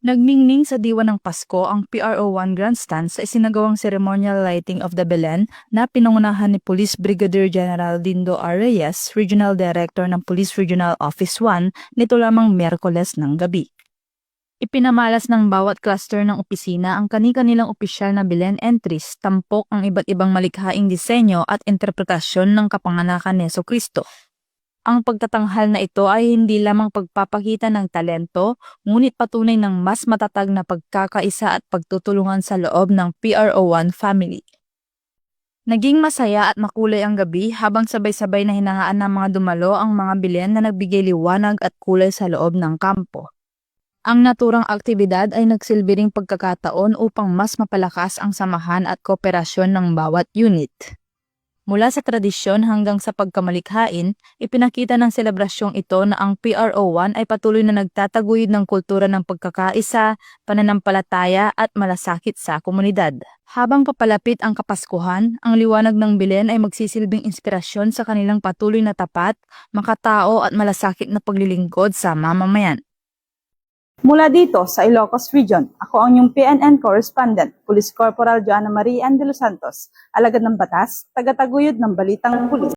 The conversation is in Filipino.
Nagningning sa diwa ng Pasko ang PRO1 Grandstand sa isinagawang ceremonial lighting of the Belen na pinangunahan ni Police Brigadier General Dindo R. Reyes, Regional Director ng Police Regional Office 1, nito lamang Miyerkules ng gabi. Ipinamalas ng bawat cluster ng opisina ang kani-kanilang opisyal na Belen entries, tampok ang iba't ibang malikhaing disenyo at interpretasyon ng kapanganakan ni Jesucristo. Ang pagtatanghal na ito ay hindi lamang pagpapakita ng talento, ngunit patunay ng mas matatag na pagkakaisa at pagtutulungan sa loob ng PRO1 family. Naging masaya at makulay ang gabi habang sabay-sabay na hinangaan ng mga dumalo ang mga Belen na nagbigay liwanag at kulay sa loob ng kampo. Ang naturang aktibidad ay nagsilbi ring pagkakataon upang mas mapalakas ang samahan at kooperasyon ng bawat unit. Mula sa tradisyon hanggang sa pagkamalikhain, ipinakita ng selebrasyong ito na ang PRO1 ay patuloy na nagtataguyod ng kultura ng pagkakaisa, pananampalataya at malasakit sa komunidad. Habang papalapit ang Kapaskuhan, ang liwanag ng Belen ay magsisilbing inspirasyon sa kanilang patuloy na tapat, makatao at malasakit na paglilingkod sa mamamayan. Mula dito sa Ilocos Region, ako ang inyong PNN Correspondent, Police Corporal Joanna Marie Ann de los Santos, alagad ng batas, tagataguyod ng Balitang Pulis.